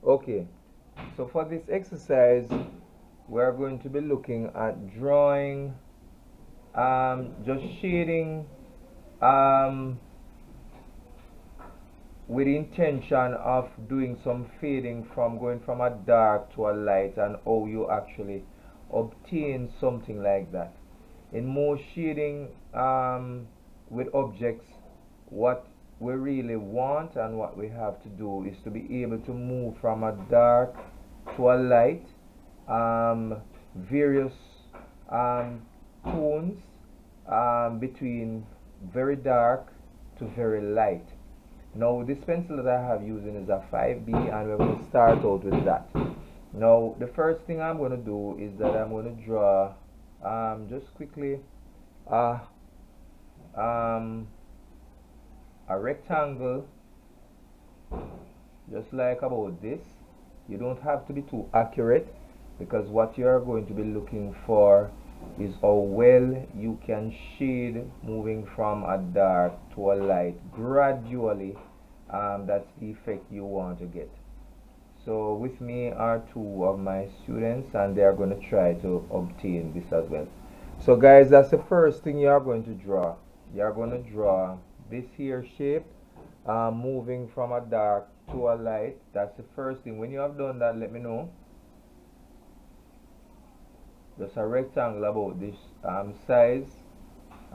Okay, so for this exercise, we're going to be looking at drawing, just shading, um, with the intention of doing some fading from going from a dark to a light, and how you actually obtain something like that. In most shading, with objects, what we really want and what we have to do is to be able to move from a dark to a light, various um, tones, between very dark to very light. Now this pencil that I have using is a 5B, and we're going to start out with that. Now the first thing I'm going to do is that I'm going to draw, just quickly, uh, um, a rectangle, just like about this. You don't have to be too accurate, because what you're going to be looking for is how well you can shade moving from a dark to a light gradually. That's the effect you want to get. So with me are two of my students, and they are going to try to obtain this as well. So guys, that's the first thing you are going to draw. You are going to draw this here shape, moving from a dark to a light. That's the first thing. When you have done that, let me know. Just a rectangle about this size.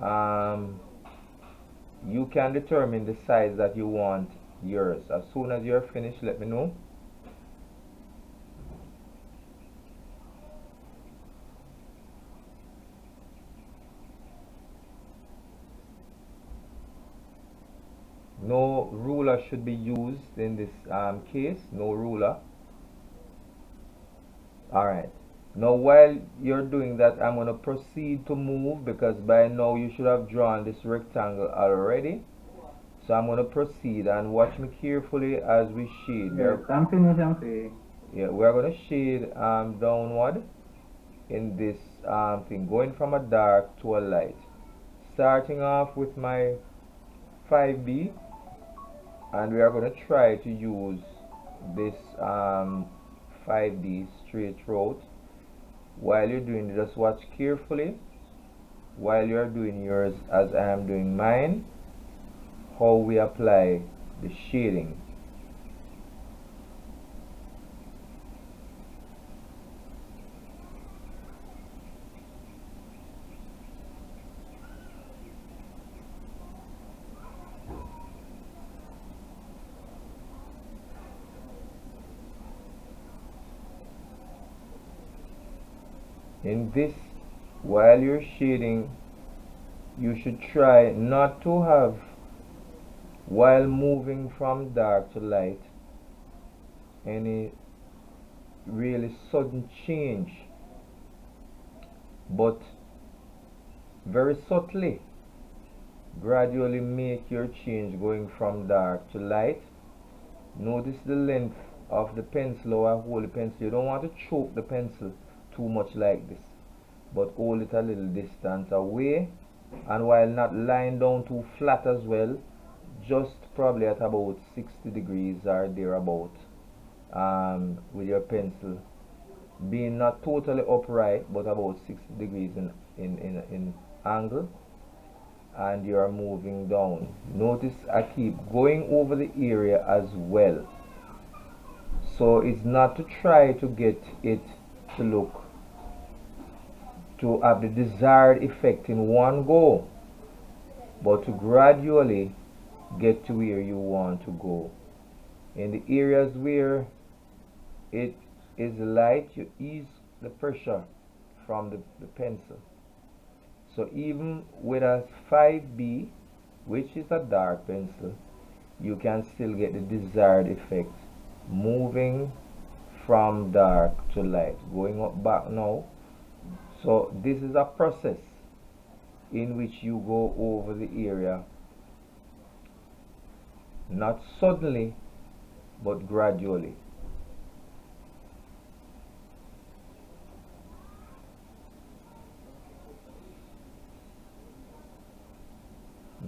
um, you can determine the size that you want yours. As soon as you're finished, let me know. No ruler should be used in this case. No ruler. Alright, now while you're doing that, I'm going to proceed to move, because by now you should have drawn this rectangle already. So I'm going to proceed, and watch me carefully as we shade. Yes, I'm finished, I'm free. Yeah, we're going to shade downward in this thing, going from a dark to a light. Starting off with my 5B, and we are going to try to use this 5B straight throat. While you're doing it, just watch carefully while you're doing yours as I am doing mine, how we apply the shading. In this, while you're shading, you should try not to have, while moving from dark to light, any really sudden change, but very subtly gradually make your change going from dark to light. Notice the length of the pencil, or hold the pencil. You don't want to choke the pencil too much like this, but hold it a little distance away, and while not lying down too flat as well, just probably at about 60 degrees or thereabout, with your pencil being not totally upright, but about 60 degrees in angle, and you are moving down. Notice I keep going over the area as well, so it's not to try to get it to look, to have the desired effect in one go, but to gradually get to where you want to go. In the areas where it is light, you ease the pressure from the pencil. So even with a 5B, which is a dark pencil, you can still get the desired effect, moving from dark to light, going up back now. So this is a process in which you go over the area, not suddenly but gradually.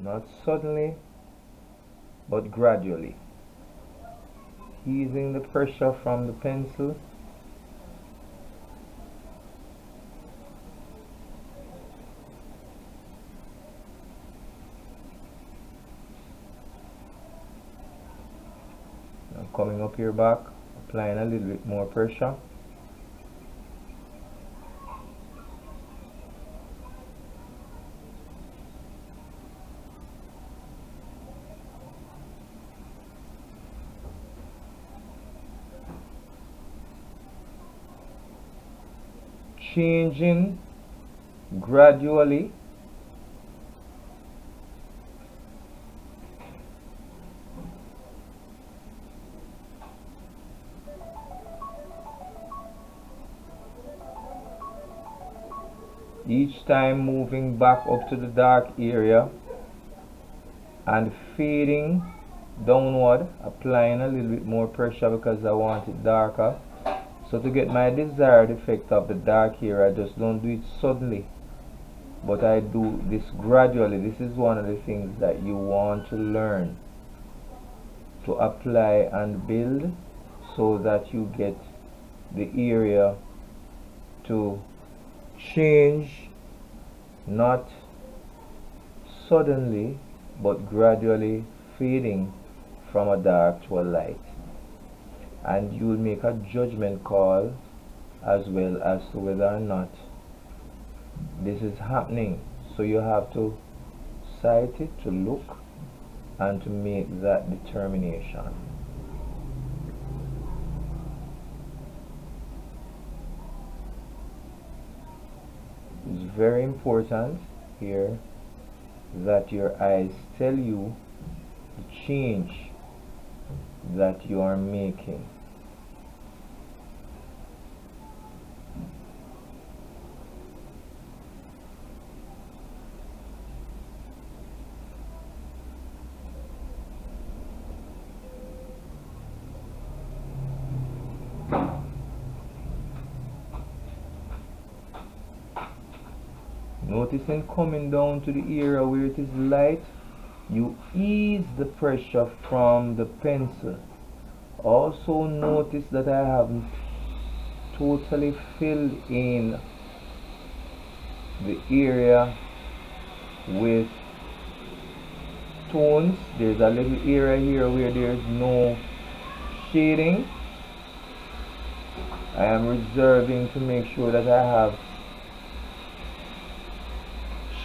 Not suddenly but gradually. easing the pressure from the pencil. I'm coming up here back, applying a little bit more pressure. Changing gradually. Each time moving back up to the dark area and fading downward, applying a little bit more pressure because I want it darker. So to get my desired effect of the dark here, I just don't do it suddenly, but I do this gradually. This is one of the things that you want to learn to apply and build, so that you get the area to change, not suddenly but gradually fading from a dark to a light. And you will make a judgment call as well as to whether or not this is happening. So you have to sight it, to look, and to make that determination. It's very important here that your eyes tell you the change that you are making. Noticing coming down to the area where it is light, you ease the pressure from the pencil. Also notice that I haven't totally filled in the area with tones. There's a little area here where there's no shading. I am reserving to make sure that I have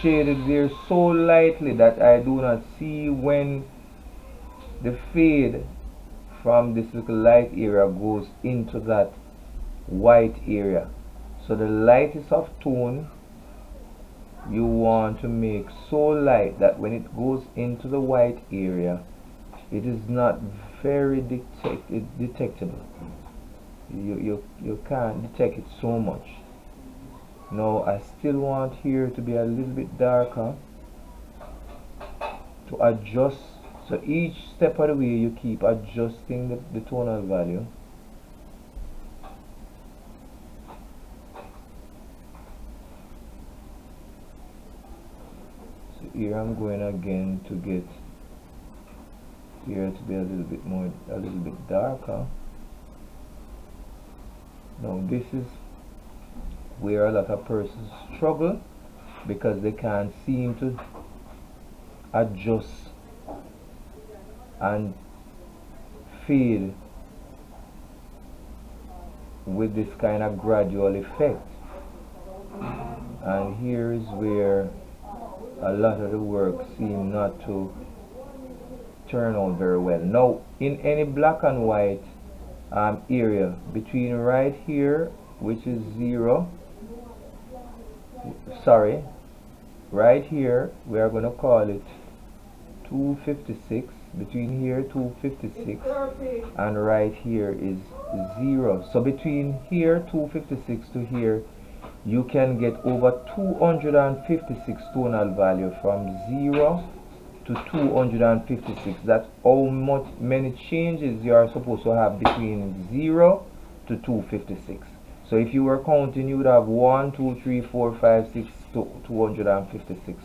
shaded there so lightly that I do not see when the fade from this little light area goes into that white area. So the lightest of tone you want to make so light that when it goes into the white area, it is not very detectable. You can't detect it so much. Now I still want here to be a little bit darker, to adjust. So each step of the way you keep adjusting the tonal value. So here I'm going again to get here to be a little bit darker. Now this is where a lot of persons struggle, because they can't seem to adjust and fade with this kind of gradual effect. And here is where a lot of the work seems not to turn out very well. Now in any black and white area between right here, which is 0, sorry, right here we are going to call it 256. Between here 256 and right here is 0. So between here 256 to here you can get over 256 tonal value from 0 to 256. That's how many changes you are supposed to have between 0 to 256. So if you were counting, you would have 1, 2, 3, 4, 5, 6 to 256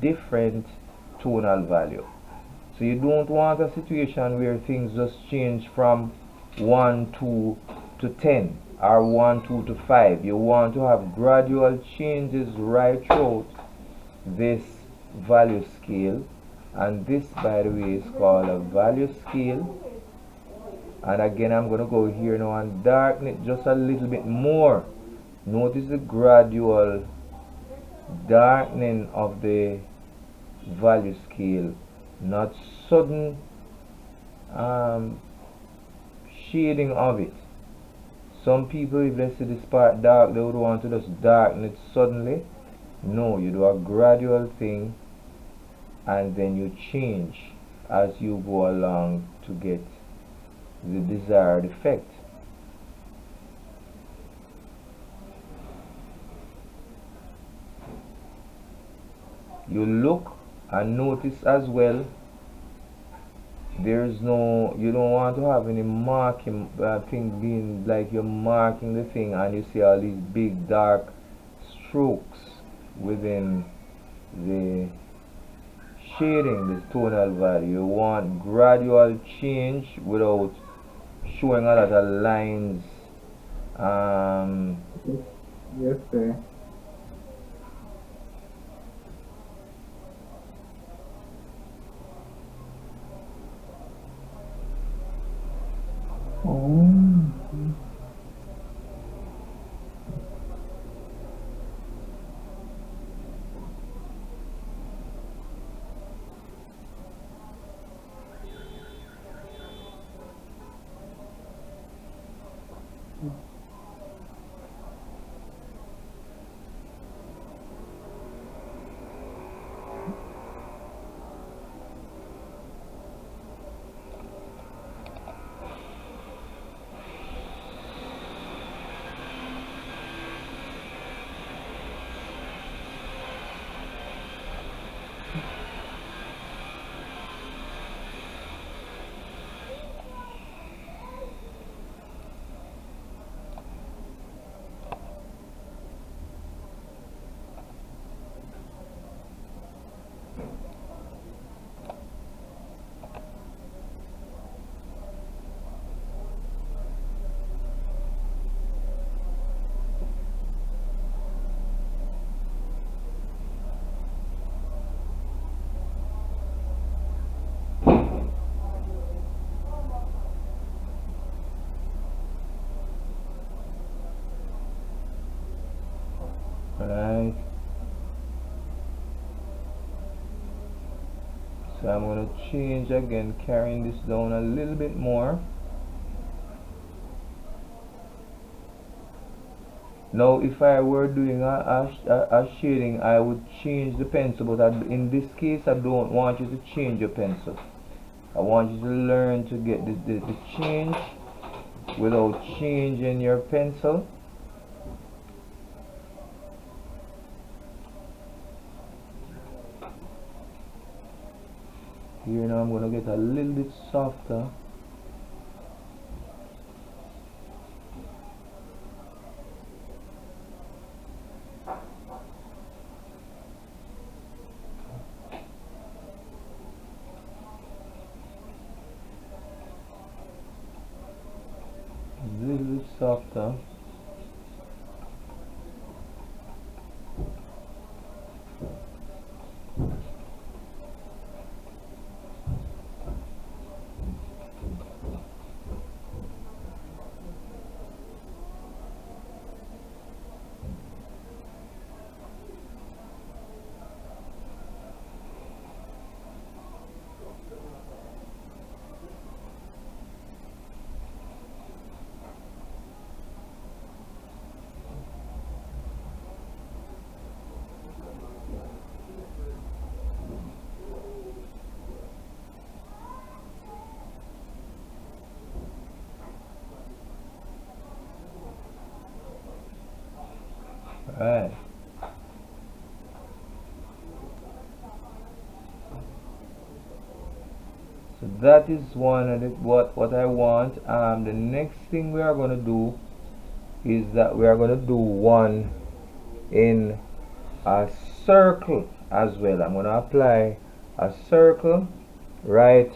different tonal value. So So you don't want a situation where things just change from 1 2 to 10 or 1 2 to 5. You want to have gradual changes right throughout this value scale, and this, by the way, is called a value scale. And again, I'm going to go here now and darken it just a little bit more. Notice the gradual darkening of the value scale, not sudden shading of it. Some people, if they see this part dark, they would want to just darken it suddenly. No, you do a gradual thing and then you change as you go along to get the desired effect. You look and notice as well, there's no, you don't want to have any marking thing being like you're marking the thing and you see all these big dark strokes within the shading, this tonal value. You want gradual change without showing a lot of lines. Yes, sir. Oh. Right. So I'm going to change again, carrying this down a little bit more. Now if I were doing a shading, I would change the pencil, but in this case I don't want you to change your pencil. I want you to learn to get the change without changing your pencil. Here now I'm going to get a little bit softer. A little bit softer. Right. So that is one of the, what I want. The next thing we are going to do is that we are going to do one in a circle as well. I'm going to apply a circle right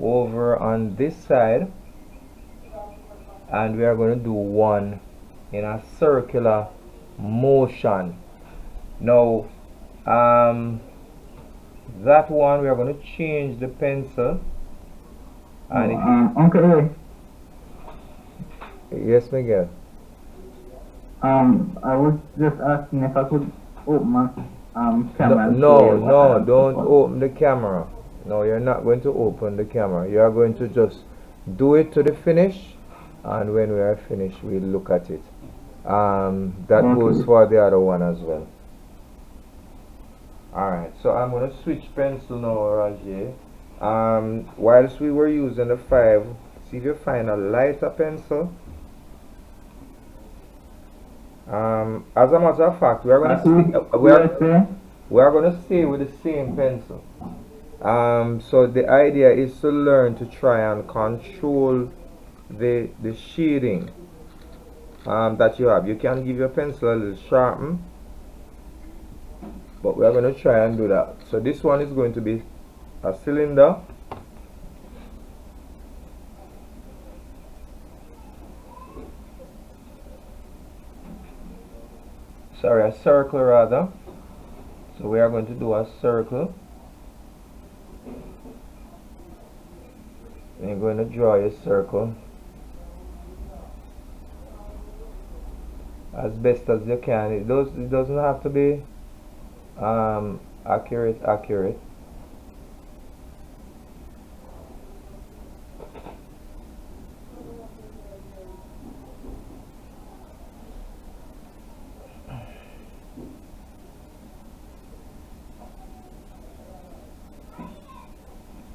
over on this side, and we are going to do one in a circular motion. Now that one we are going to change the pencil, and Uncle yes, Miguel. I was just asking if I could open my camera. No, don't open the camera. No, you're not going to open the camera. You are going to just do it to the finish, and when we are finished, we'll look at it. That goes for the other one as well. Alright, so I'm going to switch pencil now, Rajay. Whilst we were using the 5, see if you find a lighter pencil. As a matter of fact, we are going to stay with the same pencil. So the idea is to learn to try and control the shading that you have. You can give your pencil a little sharpen, but we are going to try and do that. So this one is going to be a cylinder. Sorry, a circle rather. So we are going to do a circle. And you're going to draw your circle as best as you can. It doesn't have to be accurate.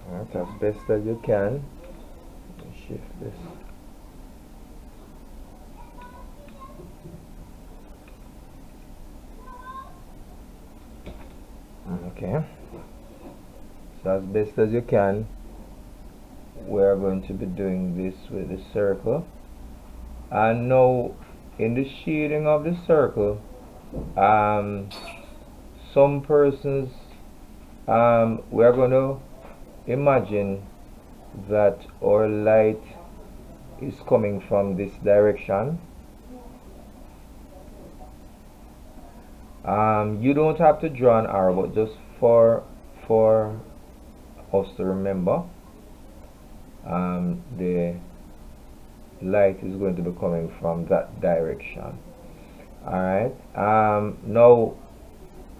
Right, as best as you can. Shift this. Okay, so as best as you can, we are going to be doing this with the circle. And now in the shading of the circle, some persons we are going to imagine that our light is coming from this direction. You don't have to draw an arrow, but just for us to remember, the light is going to be coming from that direction. Alright, now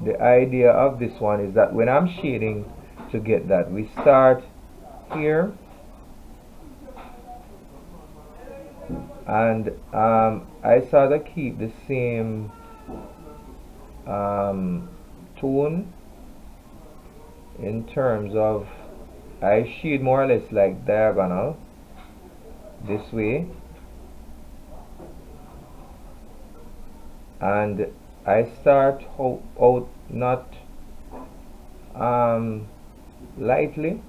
the idea of this one is that when I'm shading to get that, we start here, and I sort of keep the same tone in terms of I shade more or less like diagonal this way, and I start out not lightly,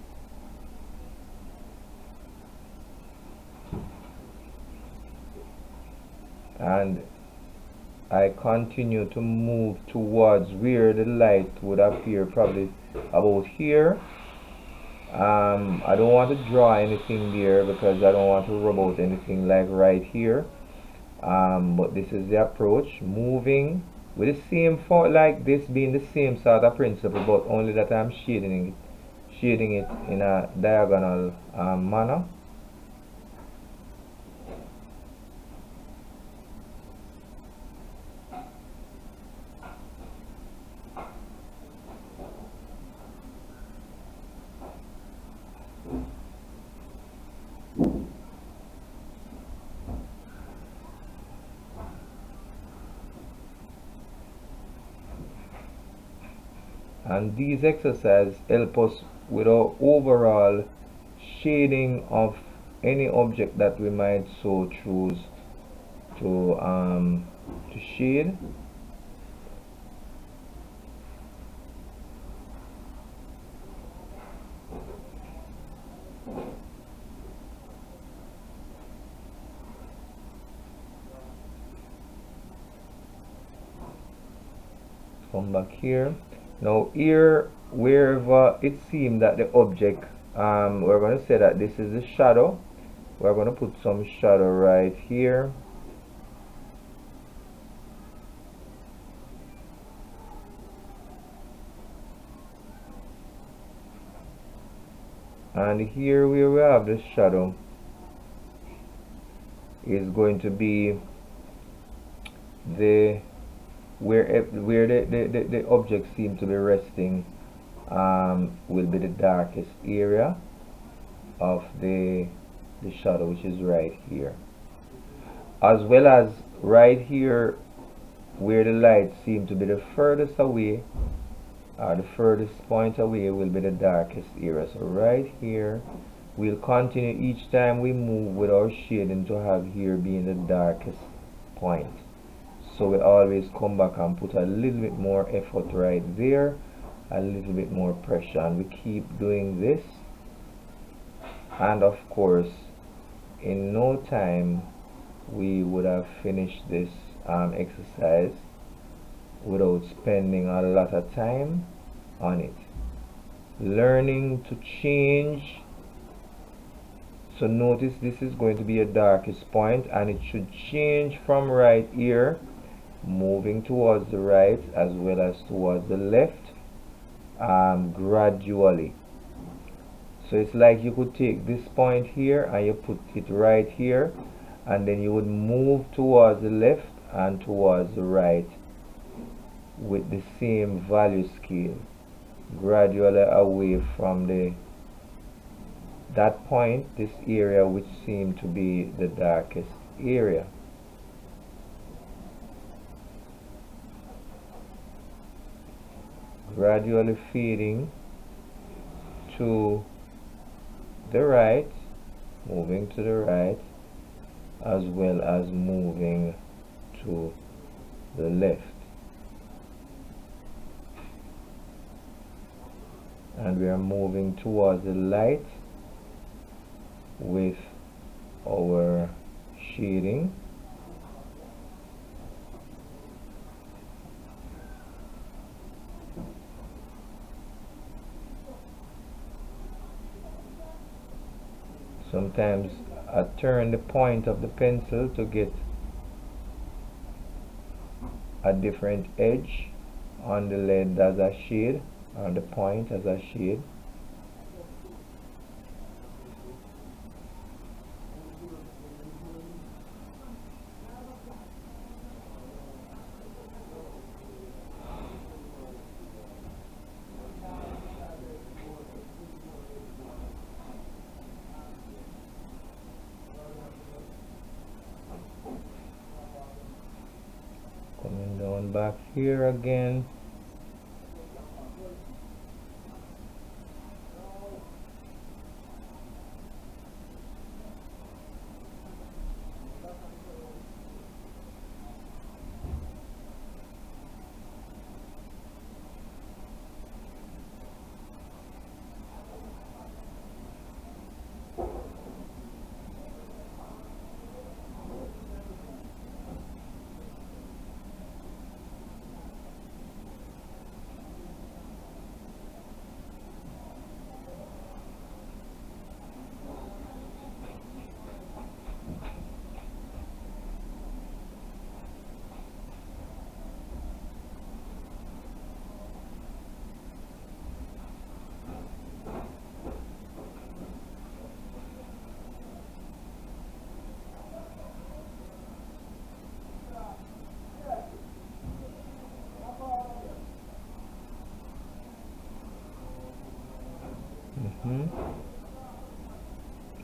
and I continue to move towards where the light would appear, probably about here. I don't want to draw anything there because I don't want to rub out anything like right here. But this is the approach, moving with the same font, like this being the same sort of principle, but only that I'm shading it in a diagonal manner. And these exercises help us with our overall shading of any object that we might so choose to shade. Come back here. Now here, wherever it seems that the object we're going to say that this is the shadow. We're going to put some shadow right here. And here where we have the shadow is going to be the where the object seems to be resting, will be the darkest area of the shadow, which is right here, as well as right here where the light seems to be the furthest away, or the furthest point away, will be the darkest area. So right here we'll continue each time we move with our shading to have here being the darkest point. So we always come back and put a little bit more effort right there, a little bit more pressure, and we keep doing this. And of course, in no time we would have finished this exercise without spending a lot of time on it. Learning to change. So notice this is going to be a darkest point, and it should change from right here, moving towards the right as well as towards the left, gradually. So it's like you could take this point here and you put it right here, and then you would move towards the left and towards the right with the same value scale, gradually away from that point, this area which seemed to be the darkest area. Gradually fading to the right, moving to the right, as well as moving to the left. And we are moving towards the light with our shading. Sometimes I turn the point of the pencil to get a different edge on the lead as a shade, on the point as a shade. Coming down back here again.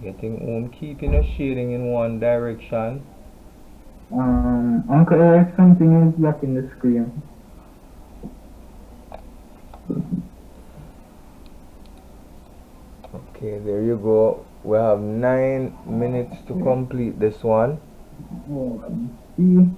Getting home, keeping a shading in one direction. Uncle Eric, something is blocking the screen. Okay, there you go. We have 9 minutes to complete this one. See?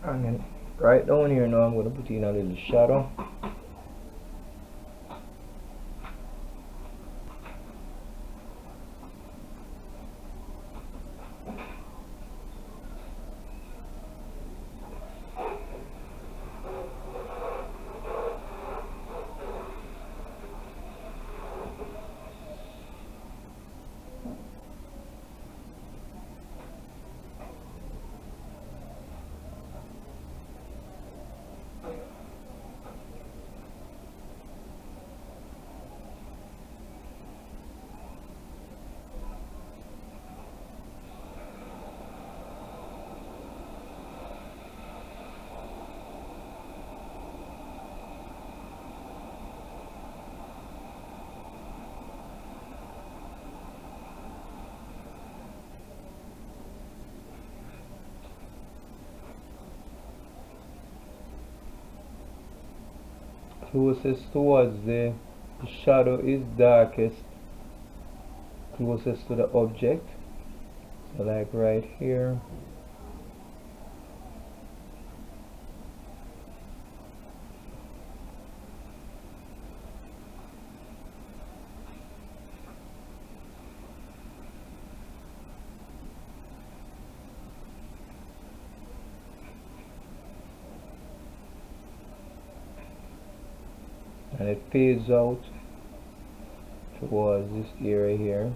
And then right down here now I'm going to put in a little shadow. Closest towards the shadow is darkest closest to the object, so like right here. And it fades out towards this area here.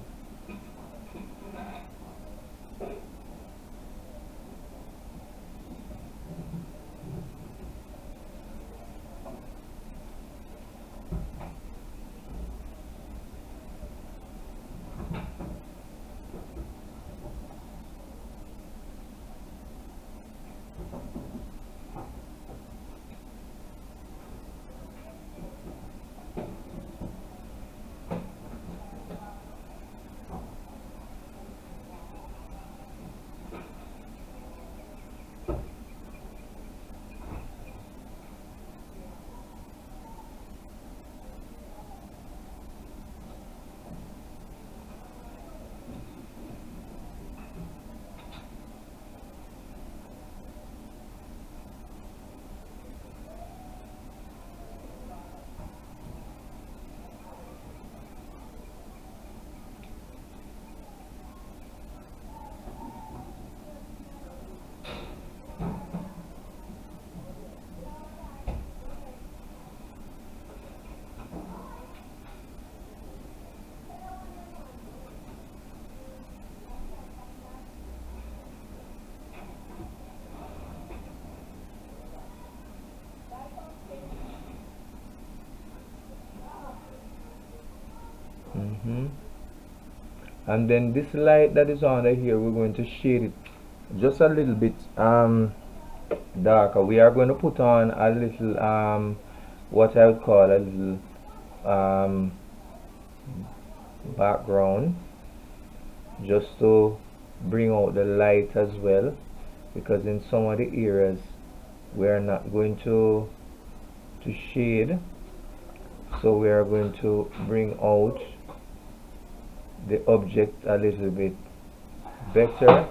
And then this light that is under here, we're going to shade it just a little bit darker. We are going to put on a little what I would call a little background, just to bring out the light as well, because in some of the areas we are not going to shade, so we are going to bring out the object a little bit better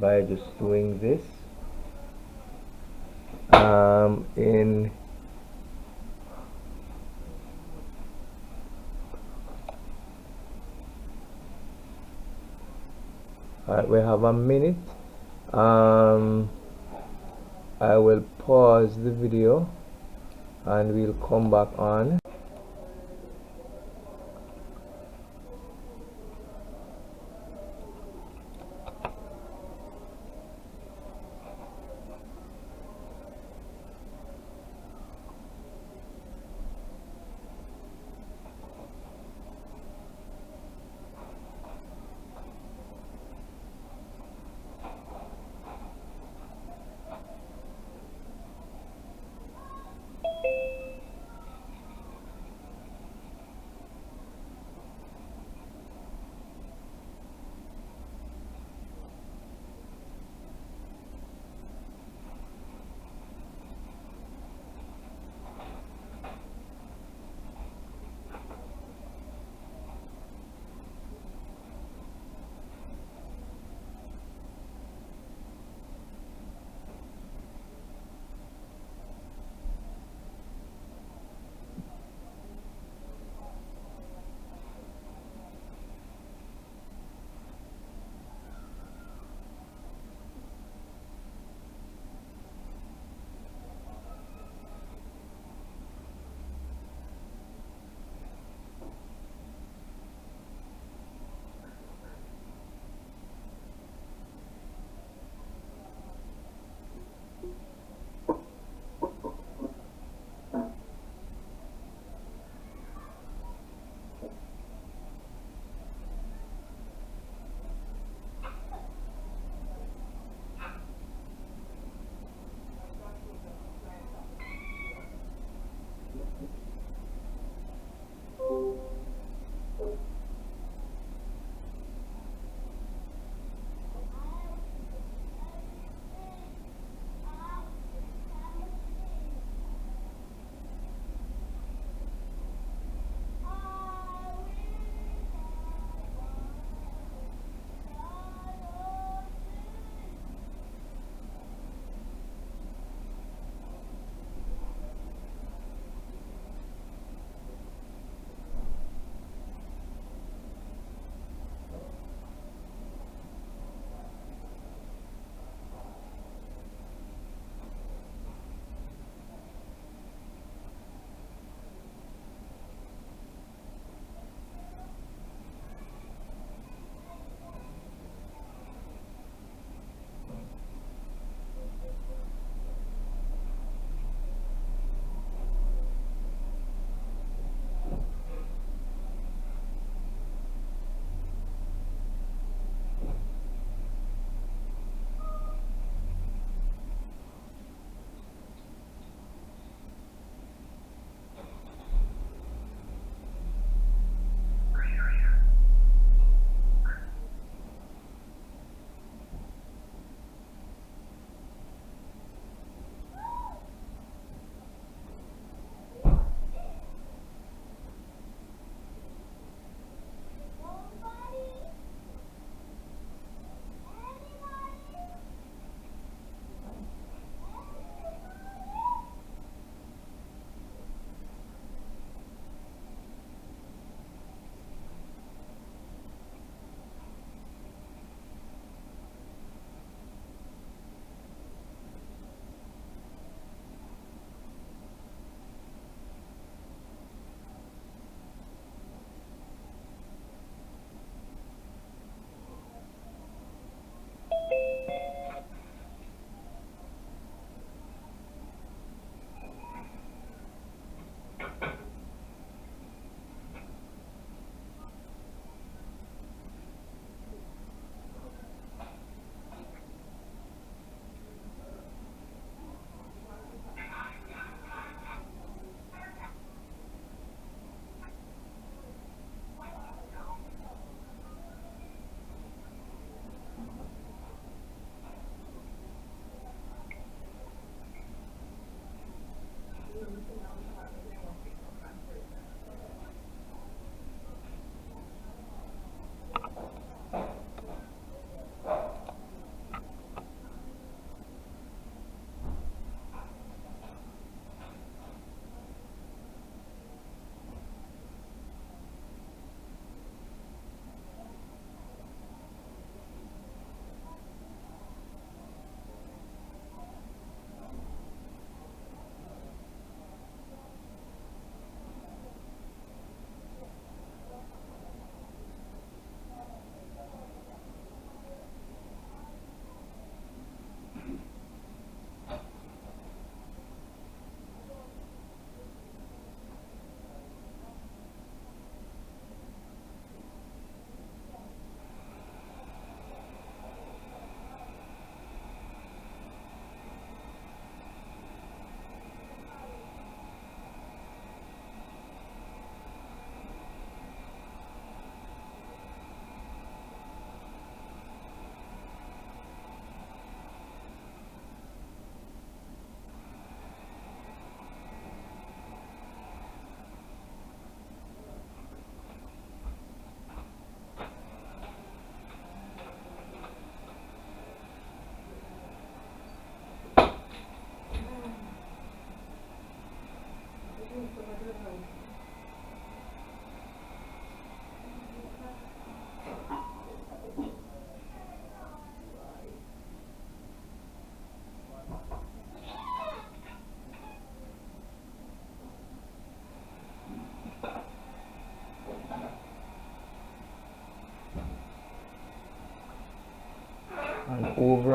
by just doing this in alright, we have a minute. I will pause the video and we'll come back on.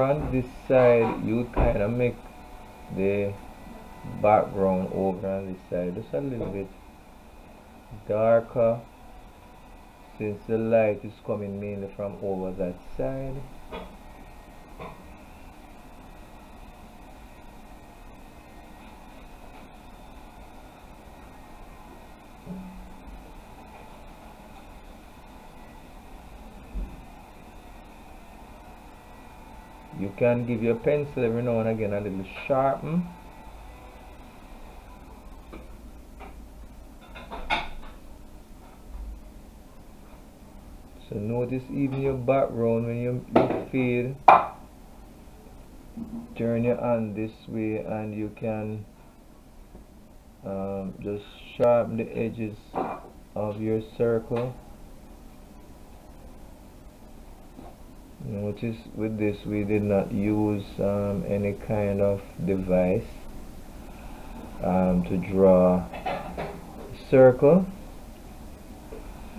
on this side, you kind of make the background over on this side just a little bit darker, since the light is coming mainly from over that side. You can give your pencil every now and again a little sharpen. So notice even your background, when you fade, turn your hand this way and you can just sharpen the edges of your circle. Notice with this we did not use any kind of device to draw a circle,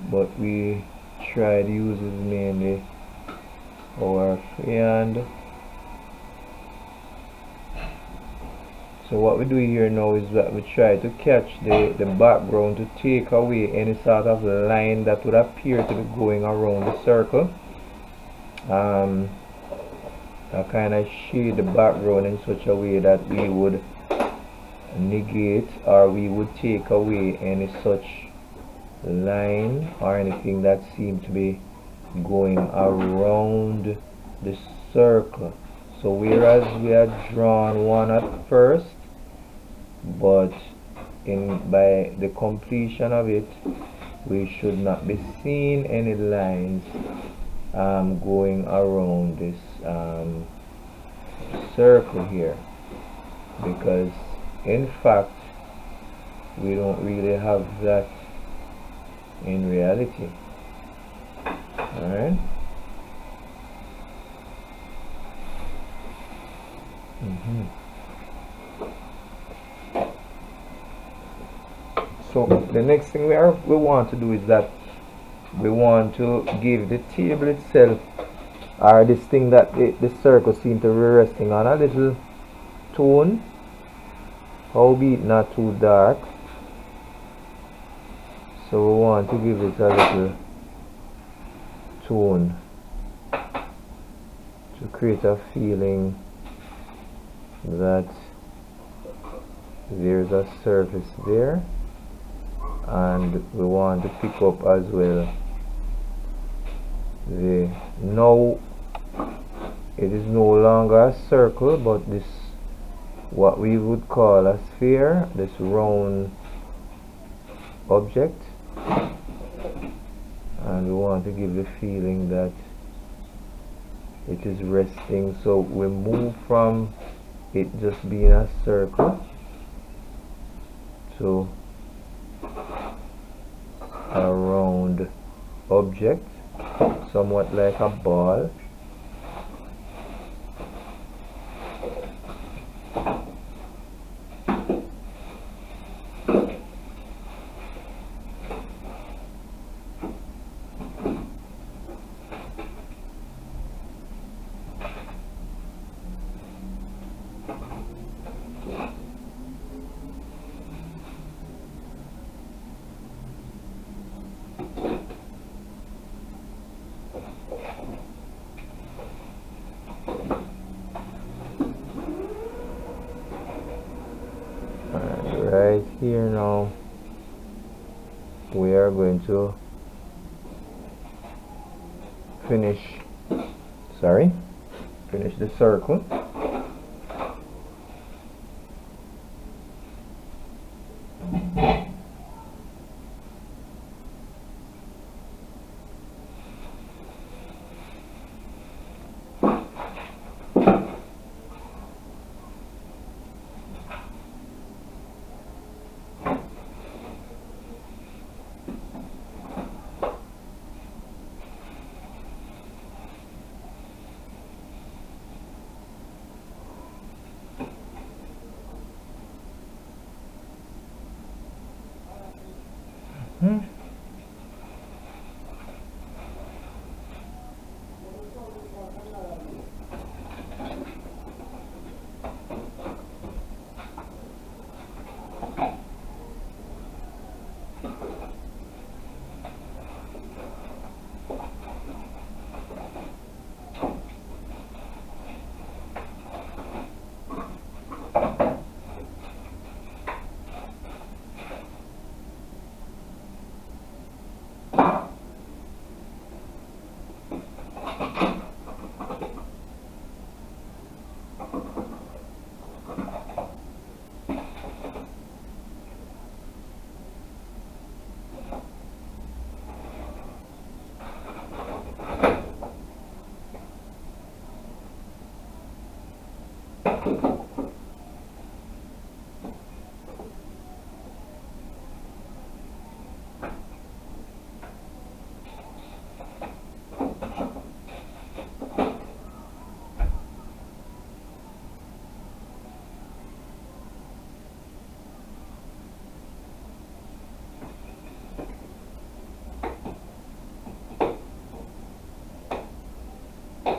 but we tried using mainly our freehand. So what we do here now is that we try to catch the background to take away any sort of line that would appear to be going around the circle. I kind of shade the background in such a way that we would negate, or we would take away any such line or anything that seemed to be going around the circle. So whereas we had drawn one at first, but by the completion of it, we should not be seeing any lines going around this circle here, because in fact we don't really have that in reality. Alright. So the next thing we want to do is that we want to give the table itself, or this thing that the circle seems to be resting on, a little tone, albeit not too dark. So we want to give it a little tone to create a feeling that there's a surface there, and we want to pick up as well now it is no longer a circle, but this what we would call a sphere, this round object, and we want to give the feeling that it is resting. So we move from it just being a circle to a round object, somewhat like a ball. Right here now we are going to finish the circle.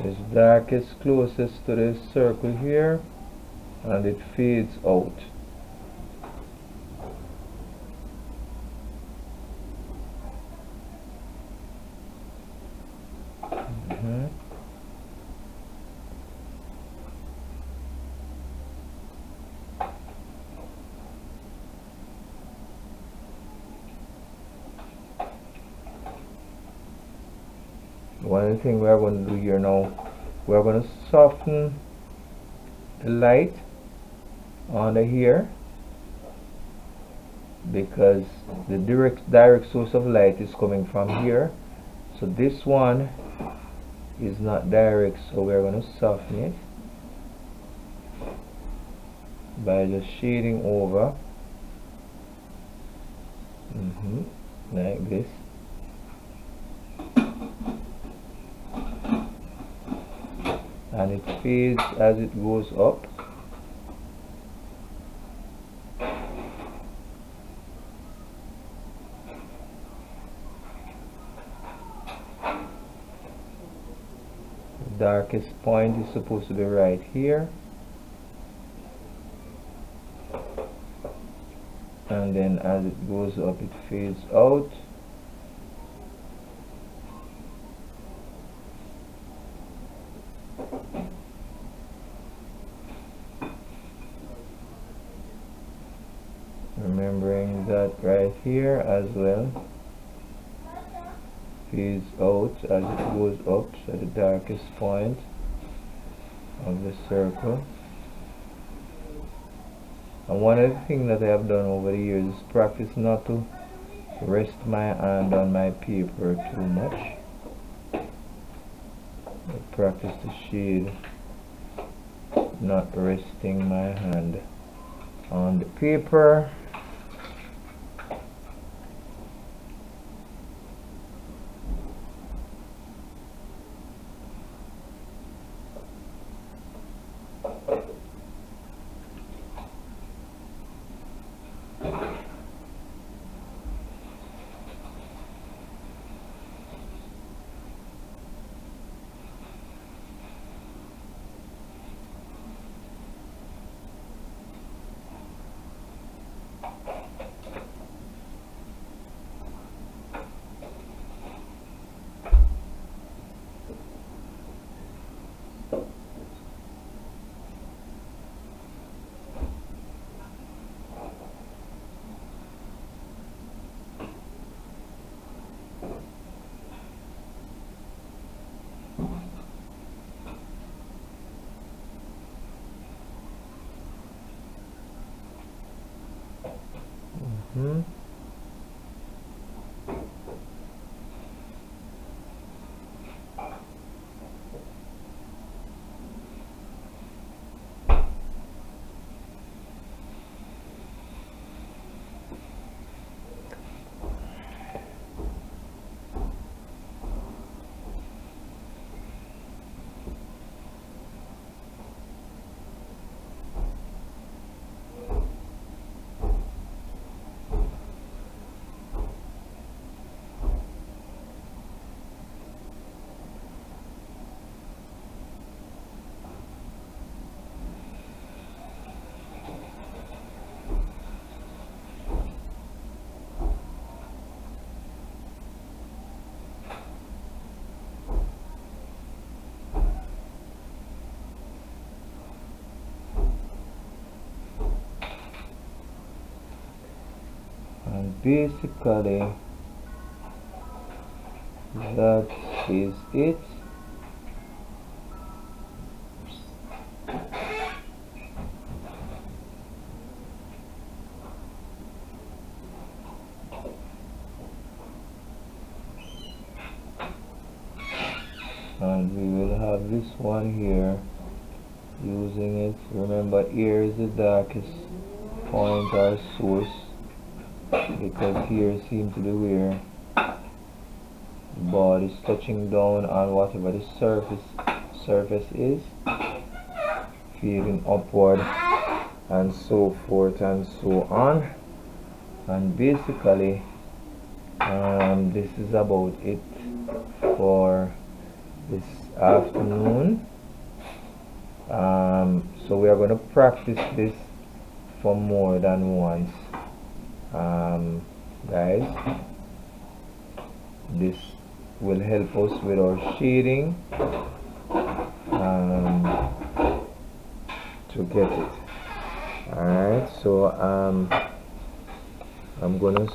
This dark is closest to this circle here, and it fades out. One thing we are going to do here now, we are going to soften the light under here, because the direct source of light is coming from here, so this one is not direct, so we are going to soften it by just shading over like this. And it fades as it goes up. The darkest point is supposed to be right here. And then as it goes up, it fades out. Remembering that right here as well fades out as it goes up to the darkest point of the circle. And one of the things that I have done over the years is practice not to rest my hand on my paper too much. I practice the shade, not resting my hand on the paper. and basically that is it. And we will have this one here using it. Remember, here is the darkest point or source, because here seems to be where the ball is touching down on whatever the surface is, feeling upward and so forth and so on. And basically this is about it for this afternoon. So we are going to practice this for more than once, guys. This will help us with our shading to get it. Alright, so I'm gonna